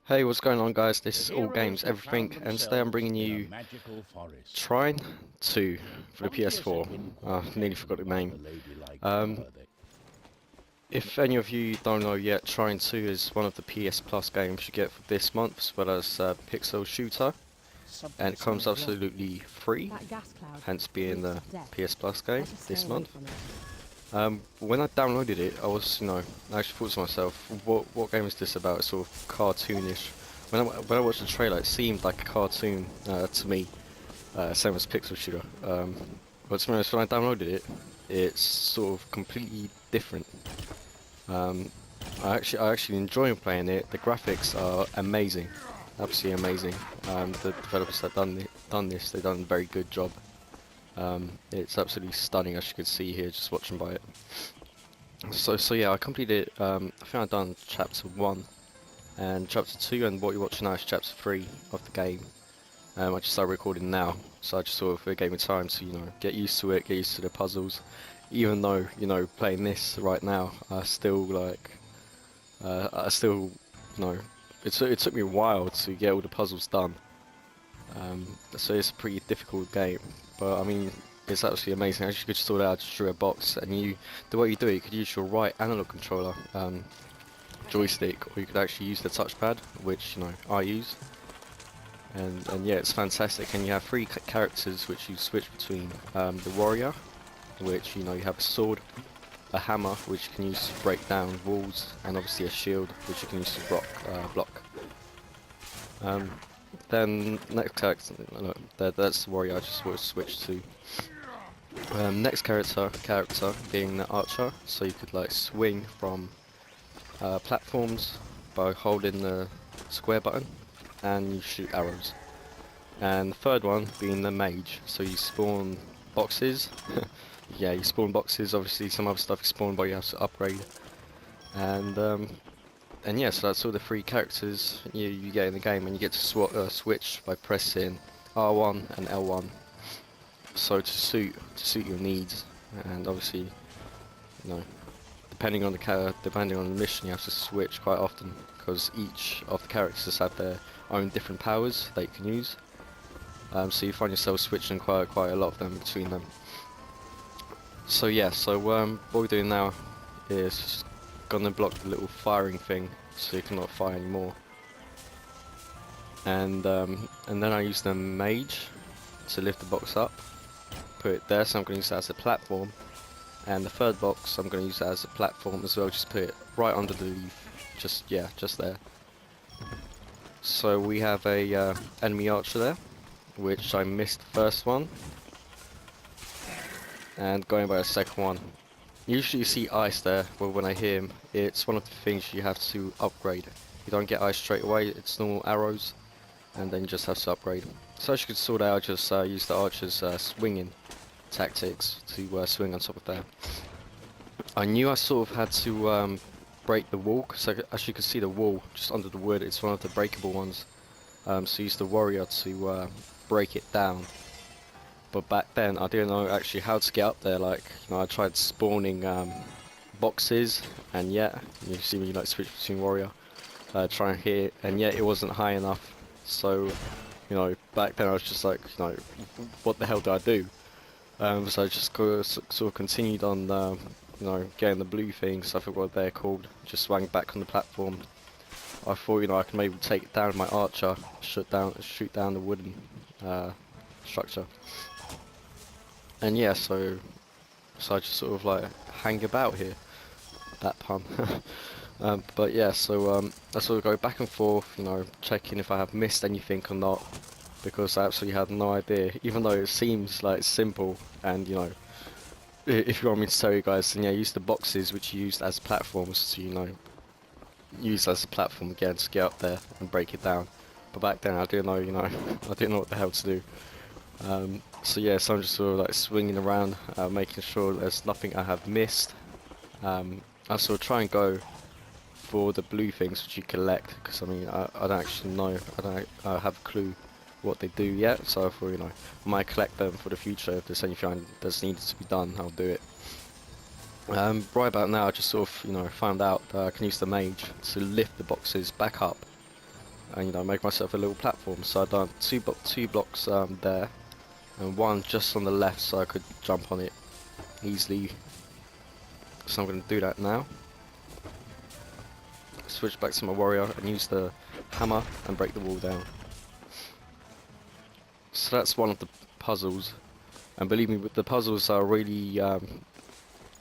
Hey, what's going on, guys? This The is All heroes Games have found Everything, and today I'm themselves bringing in a you magical forest. Trine 2 for the Probably a PS4. setting Nearly forgot ordained the by the name. ladylike Um, power they... if any of you don't know yet, Trine 2 is one of the PS Plus games you get for this month, as well as Pixel Shooter, and Something it comes smells wrong. absolutely free, That gas cloud hence being reeks the of death. PS Plus game Better stay this away month. from it. When I downloaded it, I actually thought to myself, what game is this about? It's sort of cartoonish. When I watched the trailer, it seemed like a cartoon to me. Same as Pixel Shooter. But to be honest, when I downloaded it, it's sort of completely different. Um, I actually enjoy playing it. The graphics are amazing, absolutely amazing. The developers that done this, they've done a very good job. It's absolutely stunning, as you can see here, just watching by it. So yeah, I completed it. I think I've done chapter 1 and chapter 2, and what you're watching now is chapter 3 of the game. I just started recording now, so I just sort of it gave me time to get used to it, get used to the puzzles. Even though playing this right now, I still you know it took me a while to get all the puzzles done. So it's a pretty difficult game, but I mean it's absolutely amazing. As you could sort out just through a box, and the way you do it, you could use your right analog controller, joystick, or you could actually use the touchpad, which I use. And yeah, it's fantastic. And you have three characters which you switch between. The warrior, which you have a sword, a hammer which you can use to break down walls, and obviously a shield which you can use to block. Um, then next character, no, that's the warrior. I just sort of switched to. Next character being the archer, so you could like swing from platforms by holding the square button, and you shoot arrows. And the third one being the mage, so you spawn boxes. Yeah, you spawn boxes. Obviously, some other stuff you spawn, but you have to upgrade. And and yeah, so that's all the three characters you get in the game, and you get to switch by pressing R1 and L1. So to suit your needs, and obviously, you know, depending on the mission, you have to switch quite often because each of the characters have their own different powers that you can use. So you find yourself switching quite a lot of them between them. So yeah, what we're doing now is just gonna block the little firing thing so you cannot fire anymore. And then I use the mage to lift the box up, put it there. So I'm gonna use that as a platform. And the third box I'm gonna use that as a platform as well. Just put it right under the leaf. Just there. So we have a enemy archer there, which I missed the first one, and going by a second one. Usually you see ice there, but when I hear him, it's one of the things you have to upgrade. You don't get ice straight away, it's normal arrows, and then you just have to upgrade. So as you can sort out, just use the archer's swinging tactics to swing on top of there. I knew I sort of had to break the wall, so as you can see the wall just under the wood, it's one of the breakable ones. So use the warrior to break it down. But back then, I didn't know actually how to get up there. Like, I tried spawning boxes, and yeah, you see me like switch between warrior, try and hit it, and yet it wasn't high enough. So, back then I was just like, what the hell do I do? So I just sort of continued on, getting the blue things. I forgot what they're called. Just swung back on the platform. I thought, I could maybe take it down with my archer, shoot down the wooden structure. And yeah, so I just sort of like hang about here. That pun. But yeah, I sort of go back and forth, checking if I have missed anything or not, because I absolutely had no idea. Even though it seems like simple, and if you want me to tell you guys, then yeah, use the boxes which you used as platforms to, use as a platform again to get up there and break it down. But back then I didn't know, I didn't know what the hell to do. So yeah, so I'm just sort of like swinging around, making sure there's nothing I have missed. I sort of try and go for the blue things which you collect, because I mean I don't actually know, I have a clue what they do yet. So I thought, I might collect them for the future. If there's anything that's needed to be done, I'll do it. Right about now, I just sort of found out that I can use the mage to lift the boxes back up, and you know, make myself a little platform. So I done two blocks there, and one just on the left, so I could jump on it easily. So I'm going to do that now. Switch back to my warrior and use the hammer and break the wall down. So that's one of the puzzles, and believe me, the puzzles are really, you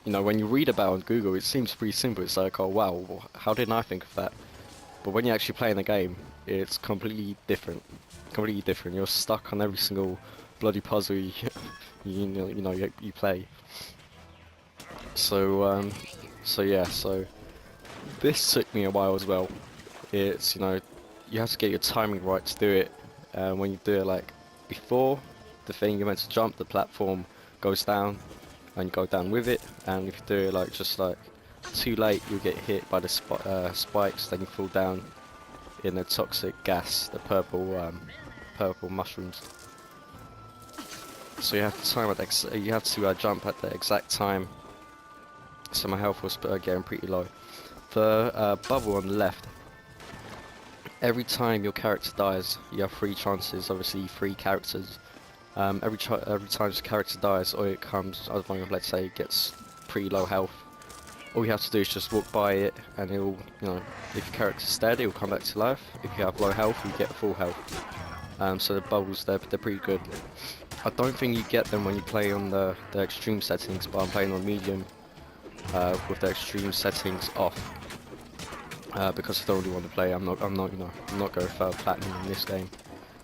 know, when you read about on Google, it seems pretty simple. It's like, oh wow, how didn't I think of that? But when you actually play in the game, it's completely different. Completely different. You're stuck on every single bloody puzzle you play. So yeah. So this took me a while as well. It's, you know, you have to get your timing right to do it. When you do it like before the thing you're meant to jump, the platform goes down, and you go down with it. And if you do it like just like too late, you'll get hit by the spikes. Then you fall down in the toxic gas, the purple mushrooms. So you have to time at you have to jump at the exact time. So my health was getting pretty low. The bubble on the left. Every time your character dies, you have 3 chances. Obviously, 3 characters. Every time the character dies, or it comes, I don't know, let's say it gets pretty low health. All you have to do is just walk by it, and it'll, you know, if your character's dead, it'll come back to life. If you have low health, you get full health. So the bubbles, they're pretty good. I don't think you get them when you play on the extreme settings, but I'm playing on medium with the extreme settings off. Because I don't really want to play. I'm not going for platinum in this game.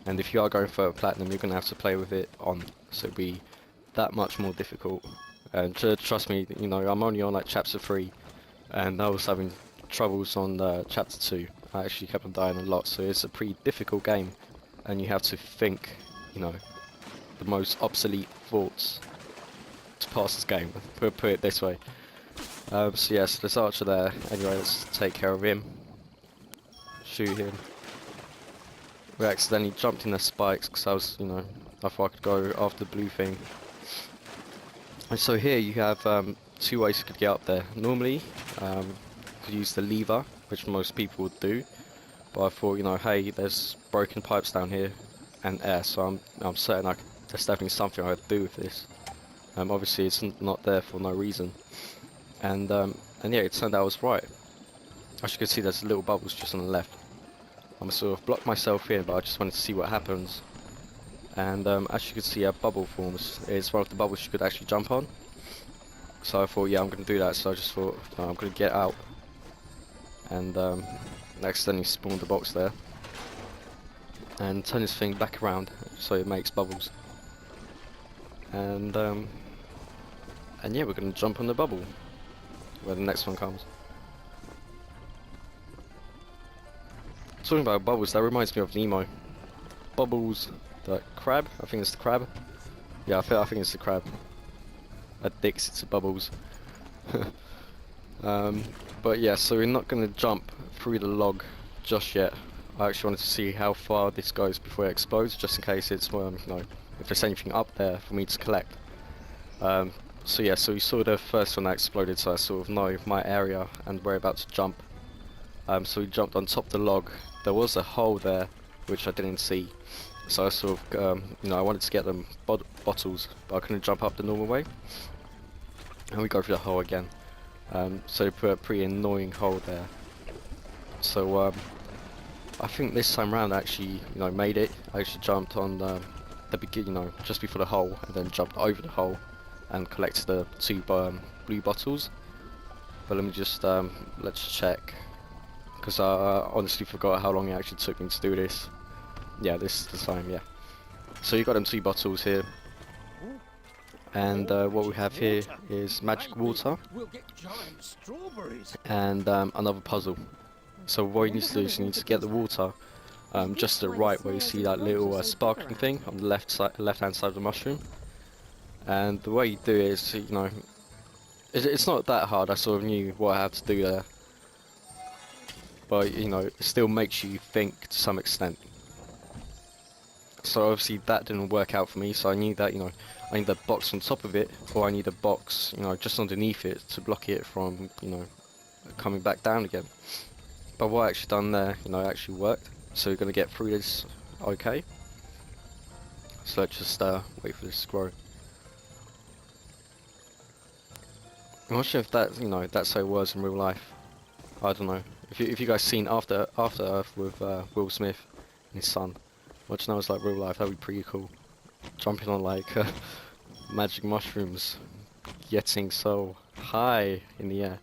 And if you are going for platinum, you're going to have to play with it on, so it'll be that much more difficult. And trust me, you know, I'm only on like chapter 3, and I was having troubles on chapter 2. I actually kept on dying a lot, so it's a pretty difficult game, and you have to think, you know, the most obsolete thoughts to pass this game. Put it this way. So yes, there's Archer there. Anyway, let's take care of him. Shoot him. We accidentally jumped in the spikes because I was, you know, I thought I could go after the blue thing. And so here you have 2 ways you could get up there. Normally, you could use the lever, which most people would do. But I thought, you know, hey, there's broken pipes down here and air, so I'm certain there's definitely something I could do with this. Obviously, it's not there for no reason. And yeah, it turned out I was right. As you can see, there's little bubbles just on the left. I'm sort of blocked myself in, but I just wanted to see what happens. And as you can see, a bubble forms. It's one of the bubbles you could actually jump on. So I thought, yeah, I'm going to do that. So I just thought, no, I'm going to get out. And accidentally spawned the box there. And turn this thing back around so it makes bubbles. And yeah, we're going to jump on the bubble where the next one comes. Talking about bubbles, that reminds me of Nemo. Bubbles, the crab? I think it's the crab. Yeah, I think it's the crab. Addicts to bubbles. But yeah, so we're not going to jump through the log just yet. I actually wanted to see how far this goes before it explodes, just in case it's, you know, if there's anything up there for me to collect. So yeah, so we saw the first one that exploded, so I sort of know my area and we're about to jump. So we jumped on top of the log. There was a hole there which I didn't see, so I sort of, you know, I wanted to get them bottles, but I couldn't jump up the normal way. And we go through the hole again. So put a pretty annoying hole there. So I think this time round I actually, you know, made it. I actually jumped on the beginning, you know, just before the hole, and then jumped over the hole and collected the 2 blue bottles. But let me just let's check, because I honestly forgot how long it actually took me to do this. Yeah, this time, yeah. So you got them 2 bottles here, and what we have here is magic water and another puzzle. So what you need to do is you need to get the water just to the right, where you see that little sparkling thing on the left hand side of the mushroom. And the way you do it is, you know, it's not that hard. I sort of knew what I had to do there, but you know, it still makes you think to some extent. So obviously that didn't work out for me, so I knew that, you know, I need a box on top of it, or I need a box, you know, just underneath it to block it from, you know, coming back down again. But what I actually done there, you know, it actually worked. So we're gonna get through this, okay. So let's just wait for this to grow. I'm not sure if that, you know, that's how it was in real life. I don't know. If you guys seen After Earth with Will Smith and his son, watching that was like real life, that'd be pretty cool. Jumping on like magic mushrooms, getting so high in the air.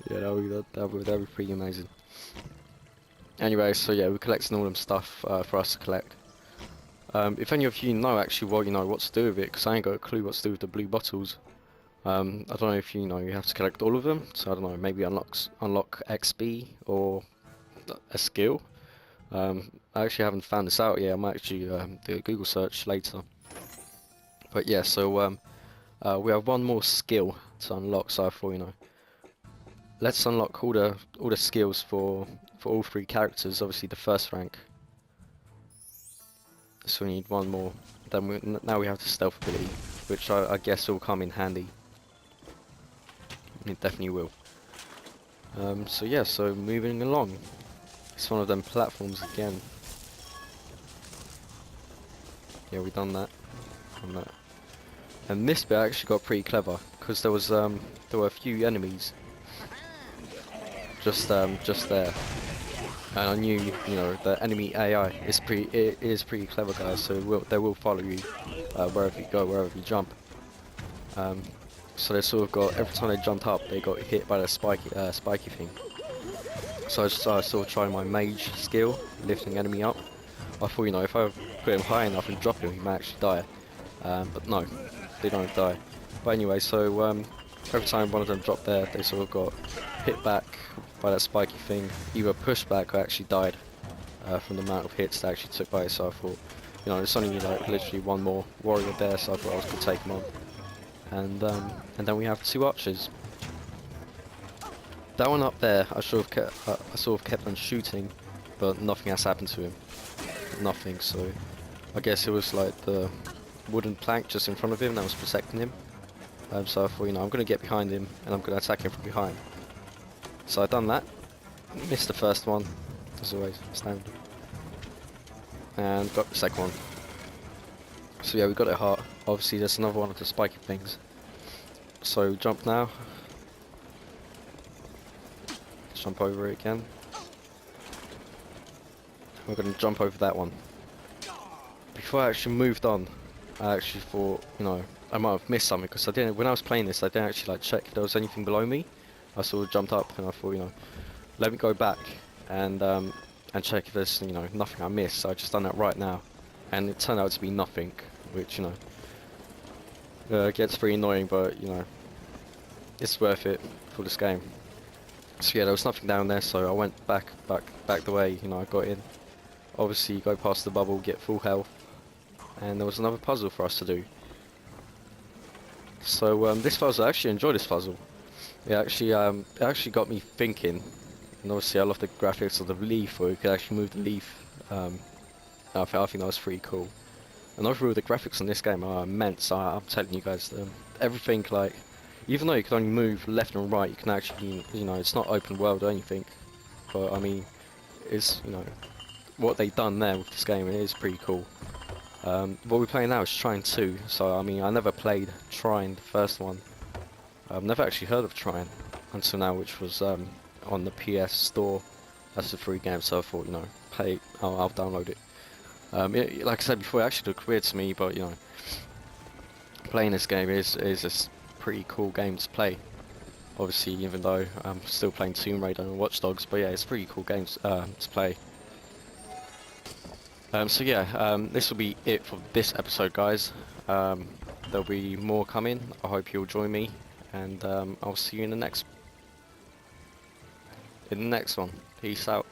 Yeah, that'd be pretty amazing. Anyway, so yeah, we're collecting all them stuff for us to collect. If any of you know actually what what to do with it, because I ain't got a clue what to do with the blue bottles. I don't know if you know you have to collect all of them, so I don't know, maybe unlock XP or a skill. I actually haven't found this out yet. I might actually do a Google search later. But yeah, so we have one more skill to unlock. So I thought, let's unlock all the skills for all three characters. Obviously, the first rank. So we need one more. Then now we have the stealth ability, which I guess will come in handy. It definitely will. So yeah, so moving along. It's one of them platforms again. Yeah, we done that. Done that. And this bit actually got pretty clever because there were a few enemies just there, and I knew the enemy AI is pretty clever, guys. So they will follow you wherever you go, wherever you jump. So they sort of got, every time they jumped up, they got hit by the spiky thing. So I sort of tried my mage skill, lifting enemy up. I thought, if I put him high enough and drop him, he might actually die. But no, they don't die. But anyway, so every time one of them dropped there, they sort of got hit back by that spiky thing, either pushed back or actually died from the amount of hits they actually took by it. So I thought, there's only like literally one more warrior there, so I thought I was gonna take him on. And then we have two archers. That one up there, I sort of kept on shooting, but nothing has happened to him. Nothing. So I guess it was like the wooden plank just in front of him that was protecting him. So I thought, I'm gonna get behind him and I'm gonna attack him from behind. So I done that. Missed the first one, as always, standard. And got the second one. So yeah, we got it hard. Obviously, there's another one of the spiky things. So jump now. Jump over it again. We're gonna jump over that one. Before I actually moved on, I actually thought, I might have missed something because when I was playing this, I didn't actually like check if there was anything below me. I sort of jumped up and I thought, let me go back and check if there's nothing I missed. So I just done that right now, and it turned out to be nothing, which gets pretty annoying, but it's worth it for this game. So yeah, there was nothing down there, so I went back the way I got in. Obviously, you go past the bubble, get full health, and there was another puzzle for us to do. So this puzzle, I actually enjoyed this puzzle. It actually got me thinking, and obviously I love the graphics of the leaf, where you could actually move the leaf. I think that was pretty cool. And overall, the graphics on this game are immense. I'm telling you guys, everything, like, even though you can only move left and right, you can actually, it's not open world or anything. But I mean, it's what they've done there with this game is pretty cool. What we're playing now is Trine 2. So I mean, I never played Trine, the first one. I've never actually heard of Trine until now, which was on the PS Store. That's a free game, so I thought, I'll download it. Like I said before, it actually looked weird to me, but playing this game is a pretty cool game to play. Obviously, even though I'm still playing Tomb Raider and Watch Dogs, but yeah, it's a pretty cool game to play. So yeah, this will be it for this episode, guys. There'll be more coming. I hope you'll join me, and I'll see you in the next one. Peace out.